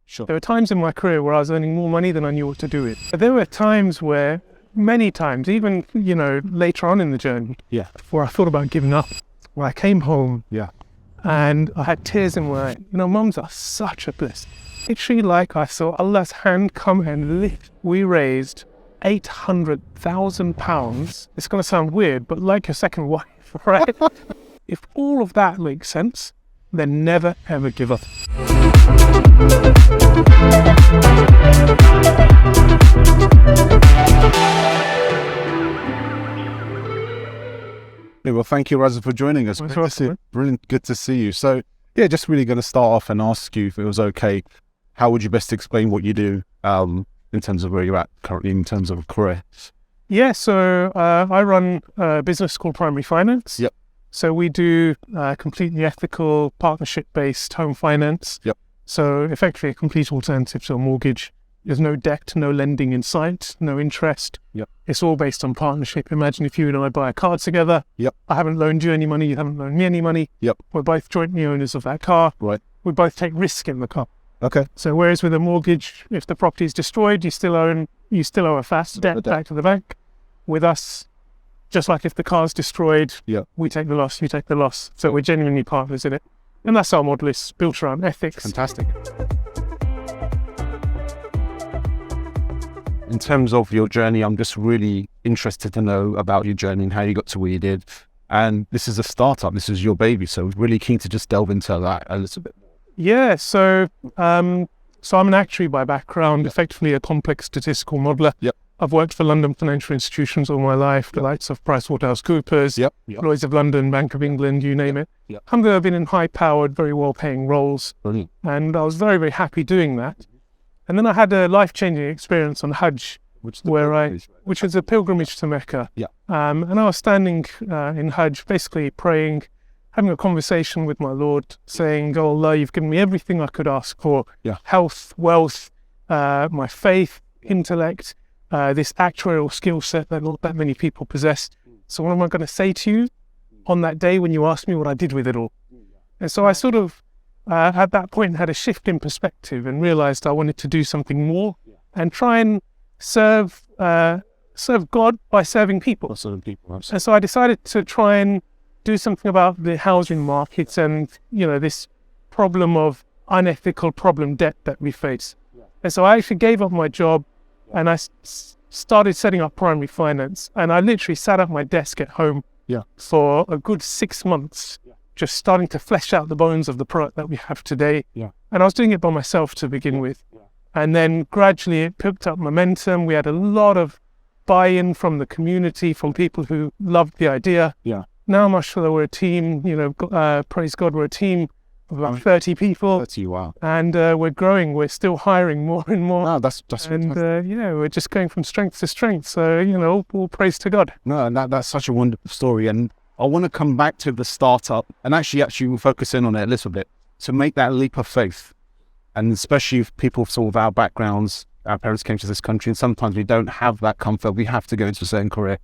Sure. There were times in my career where I was earning more money than I knew what to do with. But there were times where, many times, even, later on in the journey, Yeah. where I thought about giving up. Where I came home Yeah. and I had tears in my eyes. Mums are such a bliss. Literally, like I saw Allah's hand come and lift. We raised £800,000. It's going to sound weird, but like your second wife, right? If all of that makes sense, then never ever give up. Well, thank you, Raza, for joining us. Brilliant, good to see you. So, yeah, just really going to start off and ask you if it was okay. How would you best explain what you do in terms of where you're at currently in terms of a career? Yeah, so I run a business called Primary Finance. Yep. So we do completely ethical, partnership-based home finance. Yep. So effectively a complete alternative to a mortgage. There's no debt, no lending in sight, no interest. Yep. It's all based on partnership. Imagine if you and I buy a car together. Yep. I haven't loaned you any money, you haven't loaned me any money. Yep. We're both jointly owners of that car. Right. We both take risk in the car. Okay. So whereas with a mortgage, if the property is destroyed, you still owe a fast debt back to the bank. With us, just like if the car's destroyed, we take the loss, you take the loss. So we're genuinely partners in it. And that's our model. It's built around ethics. Fantastic. In terms of your journey, I'm just really interested to know about your journey and how you got to where you did. And this is a startup. This is your baby. So really keen to just delve into that a little bit more. Yeah. So I'm an actuary by background, effectively a complex statistical modeler. Yep. I've worked for London financial institutions all my life, the likes of PricewaterhouseCoopers, Lloyds of London, Bank of England, you name it. Alhamdulillah, I've been in high-powered, very well-paying roles. Brilliant. And I was very, very happy doing that. And then I had a life-changing experience on Hajj, which was a pilgrimage to Mecca. Yeah. And I was standing in Hajj, basically praying, having a conversation with my Lord, saying, "Oh Allah, you've given me everything I could ask for. Health, wealth, my faith, intellect, this actuarial skill set that not that many people possess. So what am I going to say to you on that day when you ask me what I did with it all?" And so I sort of, at that point, had a shift in perspective and realized I wanted to do something more and try and serve God by serving people. And so I decided to try and do something about the housing markets and, this problem of unethical problem debt that we face. And so I actually gave up my job and I started setting up Primary Finance. And I literally sat at my desk at home for a good 6 months, just starting to flesh out the bones of the product that we have today. And I was doing it by myself to begin with. And then gradually it picked up momentum. We had a lot of buy-in from the community, from people who loved the idea. Now, mashallah, we're a team, praise God, we're a team of about 30 people. 30, wow. And we're growing. We're still hiring more and more. Wow, that's and we're just going from strength to strength. So, all praise to God. No, and that's such a wonderful story. And I want to come back to the startup and actually we'll focus in on it a little bit to make that leap of faith. And especially if people sort of our backgrounds, our parents came to this country and sometimes we don't have that comfort. We have to go into a certain career.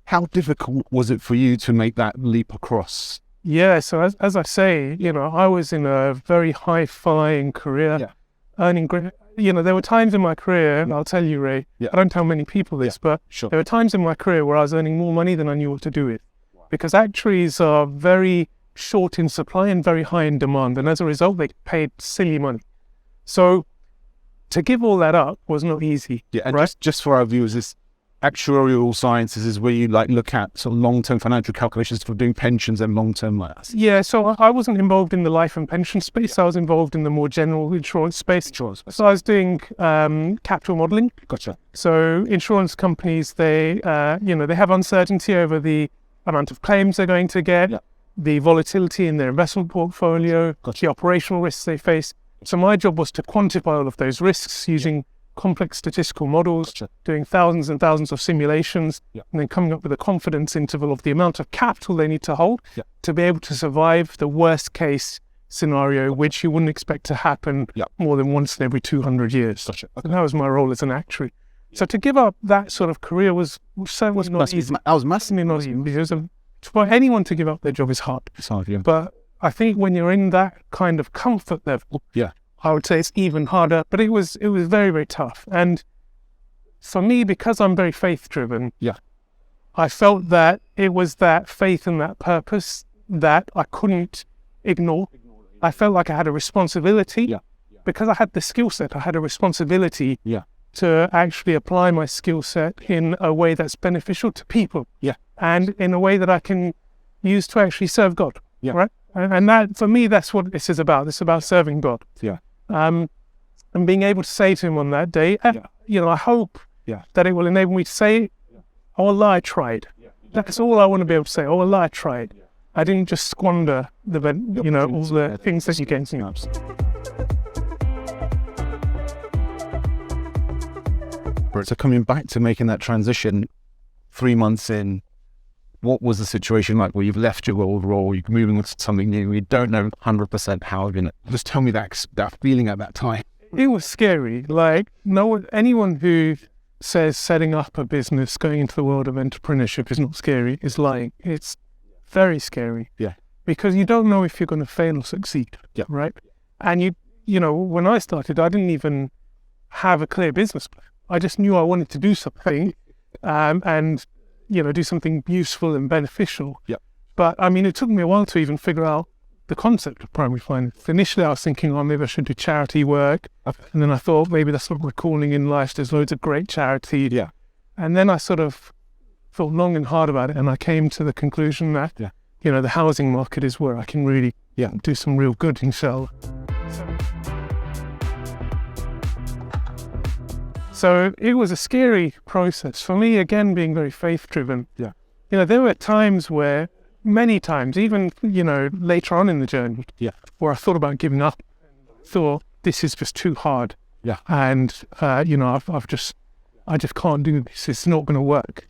How difficult was it for you to make that leap across? Yeah, so as I say, I was in a very high-flying career, earning great. There were times in my career, and I'll tell you, Ray, I don't tell many people this, but there were times in my career where I was earning more money than I knew what to do with. Because actuaries are very short in supply and very high in demand, and as a result, they paid silly money. So to give all that up was not easy. Yeah, and right? just for our viewers, this actuarial sciences is where you look at sort of long-term financial calculations for doing pensions and long-term assets. Yeah, so I wasn't involved in the life and pension space. I was involved in the more general insurance space. So I was doing capital modeling. Gotcha. So insurance companies, they have uncertainty over the amount of claims they're going to get, the volatility in their investment portfolio, the operational risks they face. So my job was to quantify all of those risks using complex statistical models, doing thousands and thousands of simulations, and then coming up with a confidence interval of the amount of capital they need to hold to be able to survive the worst case scenario, which you wouldn't expect to happen more than once in every 200 years. And that was my role as an actuary. So to give up that sort of career was not easy. I was massively not easy because for anyone to give up their job is hard. It's hard, But I think when you're in that kind of comfort level, I would say it's even harder, but it was very, very tough. And for me, because I'm very faith driven, I felt that it was that faith and that purpose that I couldn't ignore. I felt like I had a responsibility because I had the skill set. I had a responsibility to actually apply my skill set in a way that's beneficial to people, and in a way that I can use to actually serve God, right? And that, for me, that's what this is about. This is about serving God. And being able to say to him on that day, I hope that it will enable me to say, oh Allah, I tried. That's all I want to be able to say. Oh Allah, I tried. I didn't just squander all the things that you gave me. So coming back to making that transition 3 months in, what was the situation like where you've left your old role, you're moving on to something new, you don't know 100% how you're gonna, just tell me that feeling at that time. It was scary. Like, anyone who says setting up a business, going into the world of entrepreneurship is not scary is lying. It's very scary. Because you don't know if you're going to fail or succeed. Right? And when I started, I didn't even have a clear business plan. I just knew I wanted to do something, and do something useful and beneficial. But I mean, it took me a while to even figure out the concept of primary finance. Initially, I was thinking, maybe I should do charity work. And then I thought, maybe that's not my calling in life. There's loads of great charity. And then I sort of thought long and hard about it. And I came to the conclusion that, the housing market is where I can really do some real good, inshallah. So it was a scary process. For me, again, being very faith-driven. There were times where, many times, even, later on in the journey, where I thought about giving up, thought, this is just too hard. And, I just can't do this. It's not going to work.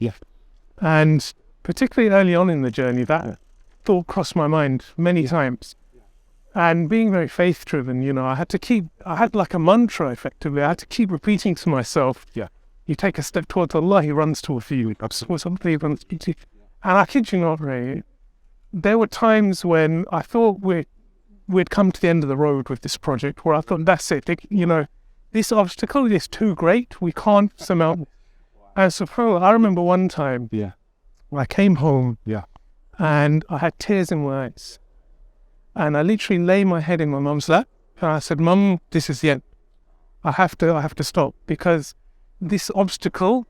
And particularly early on in the journey, that thought crossed my mind many times. And being very faith-driven, I had like a mantra, effectively. I had to keep repeating to myself, you take a step towards Allah, he runs towards you. Absolutely. And I kid you not, Ray, there were times when I thought we'd come to the end of the road with this project, where I thought, that's it. This obstacle is too great. We can't surmount it. And so I remember one time, I came home, and I had tears in my eyes. And I literally lay my head in my mum's lap, and I said, Mum, this is the end. I have to stop, because this obstacle,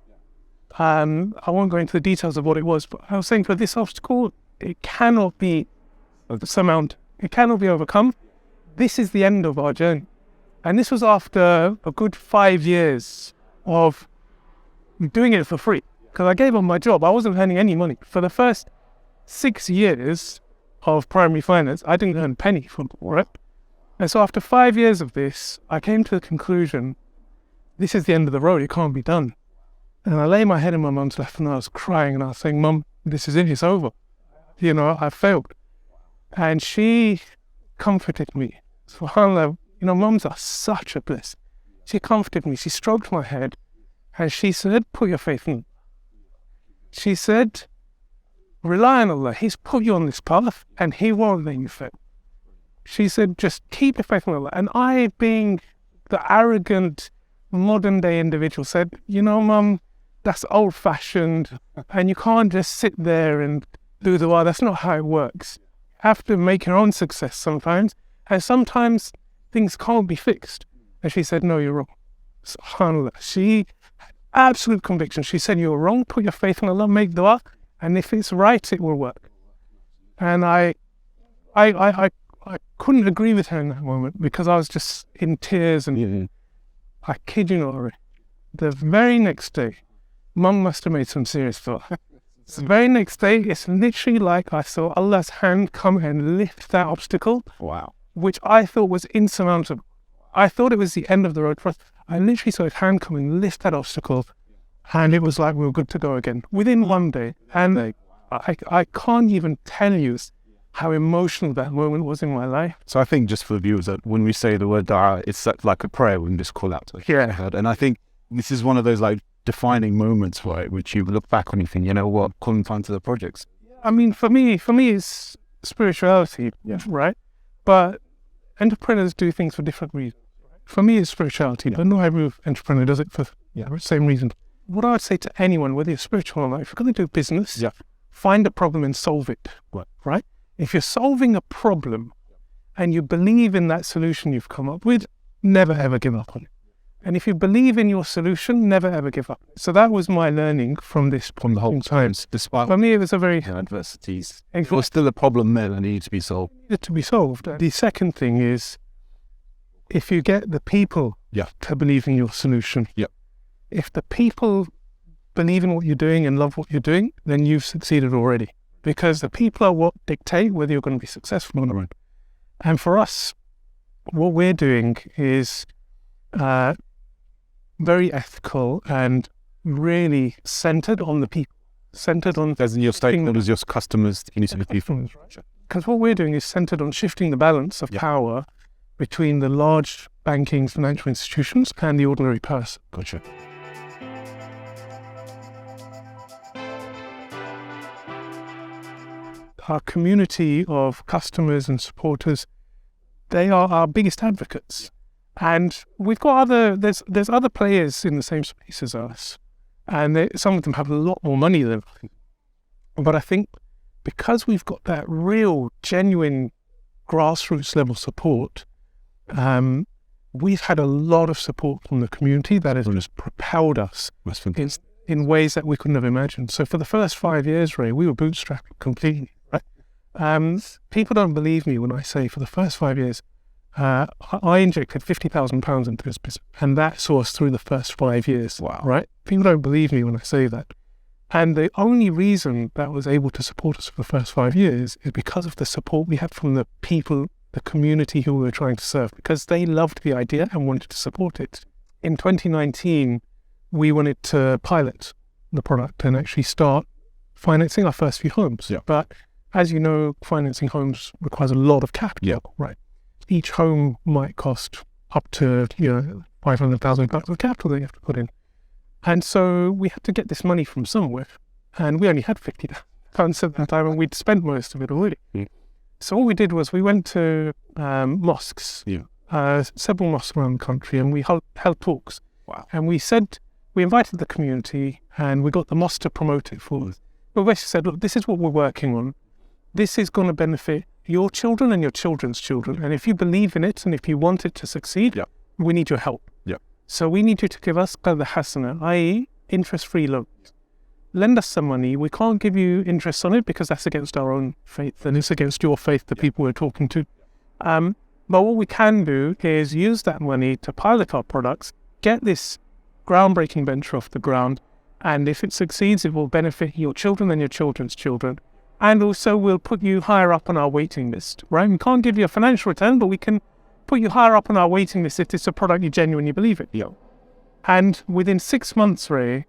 I won't go into the details of what it was, but I was saying, for this obstacle, it cannot be surmounted. It cannot be overcome. This is the end of our journey. And this was after a good 5 years of doing it for free, because I gave up my job. I wasn't earning any money. For the first 6 years of primary finance, I didn't earn a penny from it. And so after 5 years of this, I came to the conclusion, this is the end of the road, it can't be done. And I lay my head in my mum's lap, and I was crying, and I was saying, Mum, this is it, it's over. I failed. And she comforted me. SubhanAllah, mums are such a bliss. She comforted me, she stroked my head, and she said, put your faith in Allah. She said, rely on Allah. He's put you on this path, and He won't let you fail. She said, just keep your faith in Allah. And I, being the arrogant, modern-day individual, said, Mum, that's old-fashioned, and you can't just sit there and do dua. That's not how it works. You have to make your own success sometimes, and sometimes things can't be fixed. And she said, no, you're wrong. SubhanAllah. She had absolute conviction. She said, you're wrong, put your faith in Allah, make dua, and if it's right, it will work. And I couldn't agree with her in that moment, because I was just in tears, and I kid you not, the very next day, Mum must have made some serious thought. The very next day, it's literally like I saw Allah's hand come and lift that obstacle. Wow. Which I thought was insurmountable. I thought it was the end of the road for us. I literally saw His hand come and lift that obstacle, and it was like we were good to go again within one day. And I can't even tell you how emotional that moment was in my life. So I think, just for the viewers, that when we say the word dua, it's like a prayer. We can just call out to God. And I think this is one of those defining moments, right, which you look back on and think, what, calling time to the projects. I mean, for me, it's spirituality, right? But entrepreneurs do things for different reasons. For me, it's spirituality, but not every entrepreneur does it for the same reason. What I would say to anyone, whether you're spiritual or not, if you're going to do business, find a problem and solve it. Right? If you're solving a problem and you believe in that solution you've come up with, never ever give up on it. And if you believe in your solution, never ever give up. So that was my learning from this point the whole in time. Despite For me, it was a very adversities, it was still a problem there that needed to be solved. The second thing is, if you get the people to believe in your solution, if the people believe in what you're doing and love what you're doing, then you've succeeded already. Because the people are what dictate whether you're going to be successful or not. Right. And for us, what we're doing is very ethical and really centered on the people. Centered on... As in your stakeholders, your customers, people. Because what we're doing is centered on shifting the balance of power between the large banking financial institutions and the ordinary person. Gotcha. Our community of customers and supporters, they are our biggest advocates. And we've got there's other players in the same space as us. And some of them have a lot more money than us. But I think because we've got that real, genuine grassroots level support, we've had a lot of support from the community that has propelled us in ways that we couldn't have imagined. So for the first 5 years, Ray, we were bootstrapped completely. Right? People don't believe me when I say for the first 5 years, I injected £50,000 into this business, and that saw us through the first 5 years. Wow! Right? People don't believe me when I say that. And the only reason that was able to support us for the first 5 years is because of the support we had from the people, the community who we were trying to serve, because they loved the idea and wanted to support it. In 2019, we wanted to pilot the product and actually start financing our first few homes. Yeah. But as you know, financing homes requires a lot of capital. Yeah. Right. Each home might cost up to £500,000 of capital that you have to put in. And so we had to get this money from somewhere. And we only had £50,000 at that time, and we'd spent most of it already. Mm. So what we did was we went to mosques, several mosques around the country, and we held talks. Wow. And we invited the community, and we got the mosque to promote it for us. We basically said, look, this is what we're working on. This is going to benefit your children and your children's children. And if you believe in it and if you want it to succeed, we need your help. So we need you to give us qard hasana, i.e. interest-free loans. Lend us some money. We can't give you interest on it because that's against our own faith and it's against your faith, the people we're talking to. But what we can do is use that money to pilot our products, get this groundbreaking venture off the ground, and if it succeeds, it will benefit your children and your children's children. And also we'll put you higher up on our waiting list, right? We can't give you a financial return, but we can put you higher up on our waiting list if it's a product you genuinely believe in. Yeah. And within 6 months, Ray,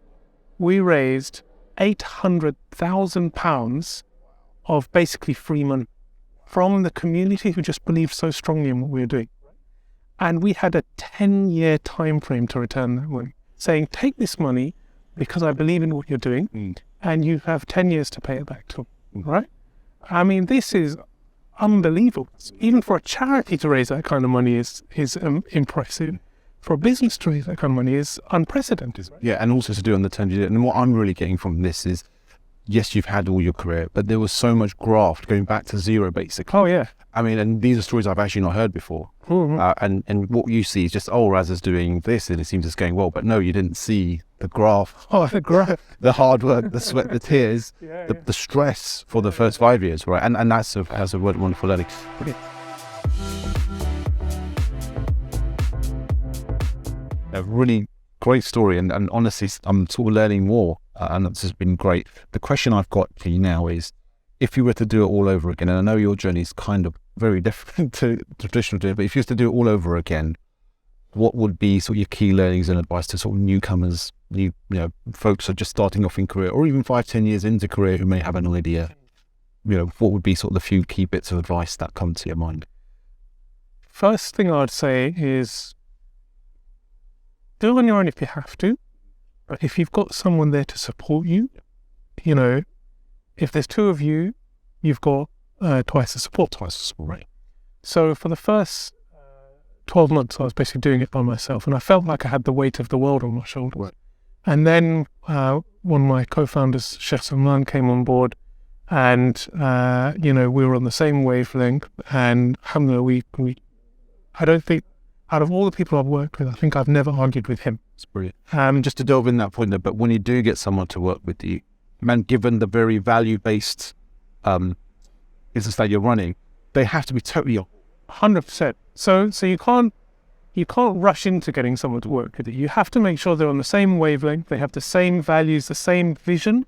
we raised £800,000 of basically free money from the community who just believed so strongly in what we were doing. And we had a 10-year time frame to return that money, saying, take this money because I believe in what you're doing, and you have 10 years to pay it back to me, right? I mean, this is unbelievable. Even for a charity to raise that kind of money is impressive. For a business to raise that kind of money is unprecedented. Yeah, and also to do on the terms you did. And what I'm really getting from this is, yes, you've had all your career, but there was so much graft going back to zero, basically. Oh, yeah. I mean, and these are stories I've actually not heard before. Mm-hmm. And what you see is just, Raza's doing this, and it seems it's going well. But no, you didn't see the graft. Oh, the graft. The hard work, the sweat, the tears, the stress for the first 5 years, right? And that's a wonderful learning. Okay. A really great story, and honestly, I'm sort of learning more, and this has been great. The question I've got for you now is, if you were to do it all over again, and I know your journey is kind of very different to traditional journey, but if you were to do it all over again, what would be sort of your key learnings and advice to sort of newcomers, folks who are just starting off in career, or even 5-10 years into career who may have an idea? What would be sort of the few key bits of advice that come to your mind? First thing I'd say is, do it on your own if you have to, but if you've got someone there to support you, if there's two of you, you've got twice the support. Right. So for the first 12 months, I was basically doing it by myself, and I felt like I had the weight of the world on my shoulders. Right. And then one of my co-founders, Chef Salman, came on board, and we were on the same wavelength. And alhamdulillah, I don't think, out of all the people I've worked with, I think I've never argued with him. It's brilliant. Just to delve in that point there, but when you do get someone to work with you, man, given the very value-based business that you're running, they have to be totally 100%. So you can't rush into getting someone to work with you. You have to make sure they're on the same wavelength, they have the same values, the same vision.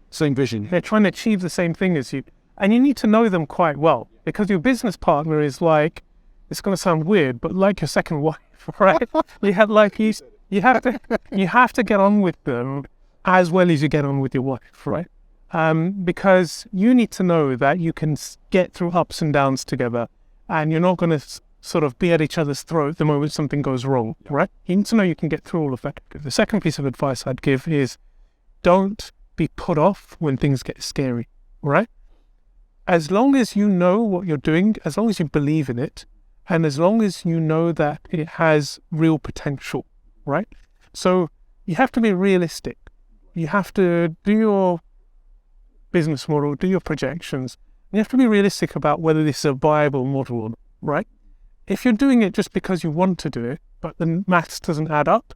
They're trying to achieve the same thing as you. And you need to know them quite well, because your business partner is like, it's going to sound weird, but like your second wife, right? you have to get on with them as well as you get on with your wife, right? Because you need to know that you can get through ups and downs together, and you're not going to sort of be at each other's throat the moment something goes wrong, right? You need to know you can get through all of that. The second piece of advice I'd give is don't be put off when things get scary, right? As long as you know what you're doing, as long as you believe in it, and as long as you know that it has real potential, right? So you have to be realistic. You have to do your business model, do your projections. You have to be realistic about whether this is a viable model or not, right? If you're doing it just because you want to do it, but the maths doesn't add up,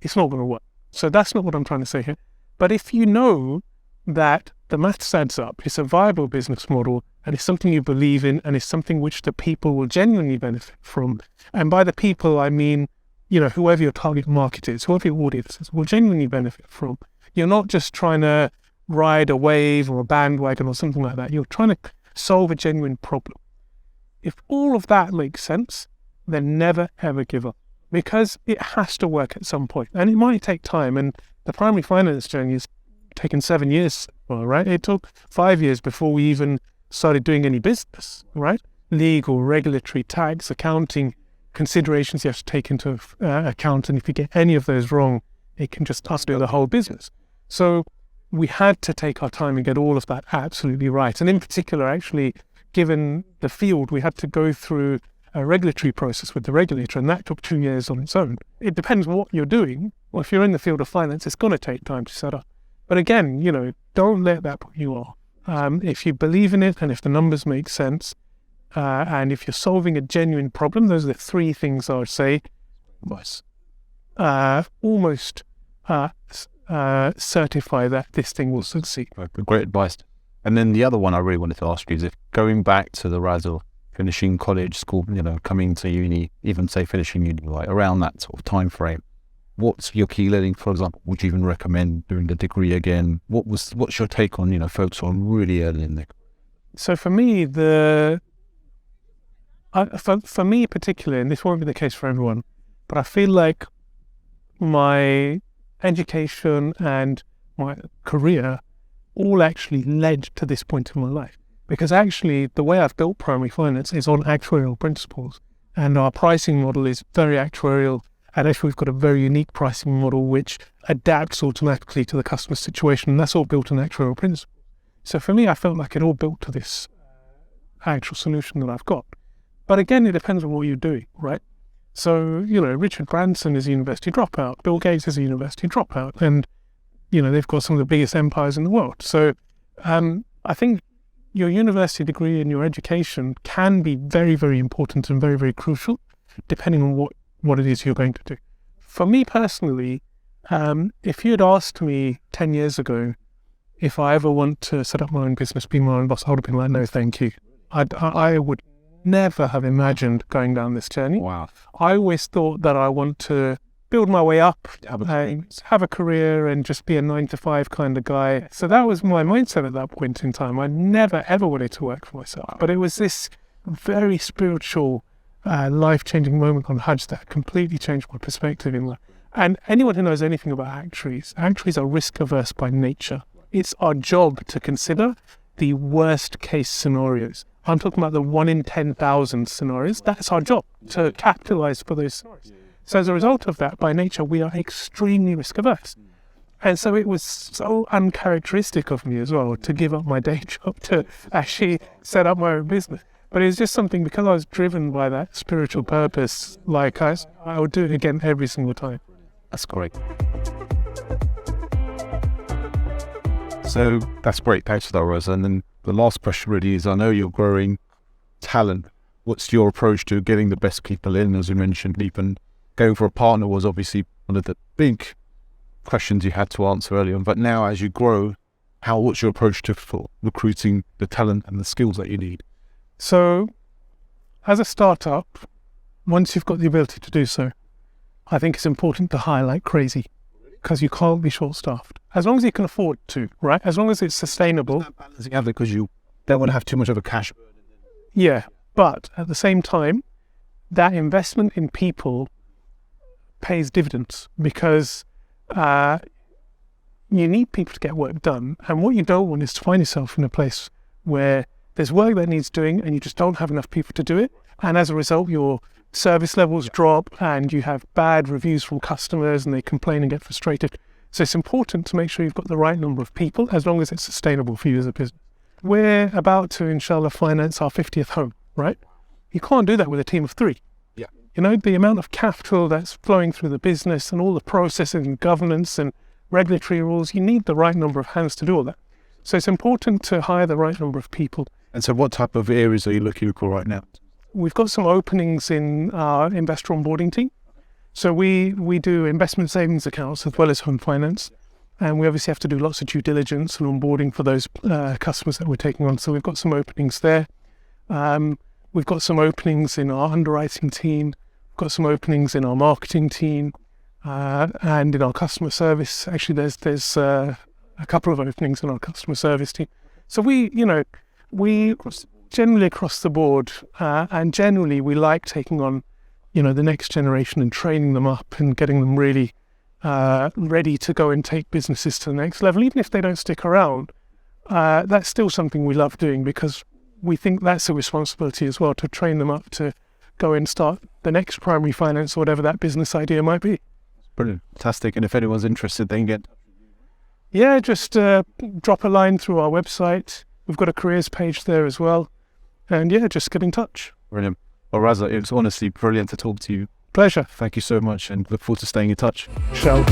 it's not going to work. So that's not what I'm trying to say here. But if you know that the maths adds up, it's a viable business model, and it's something you believe in, and it's something which the people will genuinely benefit from. And by the people, I mean, whoever your target market is, whoever your audience is, will genuinely benefit from. You're not just trying to ride a wave or a bandwagon or something like that. You're trying to solve a genuine problem. If all of that makes sense, then never ever give up, because it has to work at some point, and it might take time. And the primary finance journey has taken 7 years, right? It took 5 years before we even started doing any business, right? Legal, regulatory, tax, accounting considerations you have to take into account, and if you get any of those wrong, it can just undo the whole business. So we had to take our time and get all of that absolutely right. And in particular, actually, given the field, we had to go through a regulatory process with the regulator, and that took 2 years on its own. It depends on what you're doing. Well, if you're in the field of finance, it's going to take time to set up. But again, don't let that put you off. If you believe in it, and if the numbers make sense, and if you're solving a genuine problem, those are the three things I would say. Almost certify that this thing will succeed. Great advice. And then the other one I really wanted to ask you is, if going back to the Raza, finishing college, school, coming to uni, even say finishing uni, like around that sort of time frame, what's your key learning? For example, would you even recommend doing the degree again? What's your take on, folks who are really early in their career? So for me, for me particularly, and this won't be the case for everyone, but I feel like my education and my career all actually led to this point in my life. Because actually, the way I've built primary finance is on actuarial principles, and our pricing model is very actuarial. And actually, we've got a very unique pricing model which adapts automatically to the customer situation, and that's all built on actuarial principles. So for me, I felt like it all built to this actual solution that I've got. But again, it depends on what you're doing, right? So, Richard Branson is a university dropout, Bill Gates is a university dropout, and they've got some of the biggest empires in the world. So I think your university degree and your education can be very, very important and very, very crucial, depending on what it is you're going to do. For me personally, if you had asked me 10 years ago if I ever want to set up my own business, be my own boss, I would have been like, no, thank you. I would never have imagined going down this journey. Wow. I always thought that I want to build my way up, have a career, and just be a 9-to-5 kind of guy. So that was my mindset at that point in time. I never ever wanted to work for myself. But it was this very spiritual, life-changing moment on Hajj that completely changed my perspective in life. And anyone who knows anything about actuaries are risk-averse by nature. It's our job to consider the worst-case scenarios. I'm talking about the 1 in 10,000 scenarios. That's our job, to capitalize for those scenarios. So as a result of that, by nature, we are extremely risk-averse. And so it was so uncharacteristic of me as well to give up my day job to actually set up my own business. But it's just something, because I was driven by that spiritual purpose, like I would do it again every single time. That's great. So that's great. Thanks for that, Raza. And then the last question really is, I know you're growing talent. What's your approach to getting the best people in? As you mentioned, even going for a partner was obviously one of the big questions you had to answer earlier on. But now as you grow, what's your approach to recruiting the talent and the skills that you need? So as a startup, once you've got the ability to do so, I think it's important to hire like crazy, because you can't be short-staffed. As long as you can afford to, right? As long as it's sustainable. Balancing out because you don't want to have too much of a cash burden. Yeah, but at the same time, that investment in people pays dividends, because you need people to get work done. And what you don't want is to find yourself in a place where there's work that needs doing and you just don't have enough people to do it. And as a result, your service levels drop and you have bad reviews from customers and they complain and get frustrated. So it's important to make sure you've got the right number of people, as long as it's sustainable for you as a business. We're about to, inshallah, finance our 50th home, right? You can't do that with a team of 3. Yeah. You know, the amount of capital that's flowing through the business and all the processes and governance and regulatory rules, you need the right number of hands to do all that. So it's important to hire the right number of people. And so what type of areas are you looking for right now? We've got some openings in our investor onboarding team. So we do investment savings accounts as well as home finance. And we obviously have to do lots of due diligence and onboarding for those customers that we're taking on. So we've got some openings there. We've got some openings in our underwriting team. We've got some openings in our marketing team and in our customer service. Actually, there's a couple of openings in our customer service team. So we generally across the board, and generally we like taking on, the next generation and training them up and getting them really ready to go and take businesses to the next level. Even if they don't stick around, that's still something we love doing, because we think that's a responsibility as well, to train them up to go and start the next primary finance or whatever that business idea might be. Brilliant. Fantastic. And if anyone's interested, they can get... Yeah, just drop a line through our website. We've got a careers page there as well. And yeah, just get in touch. Brilliant. Well, Raza, it was honestly brilliant to talk to you. Pleasure. Thank you so much, and look forward to staying in touch. Shall we?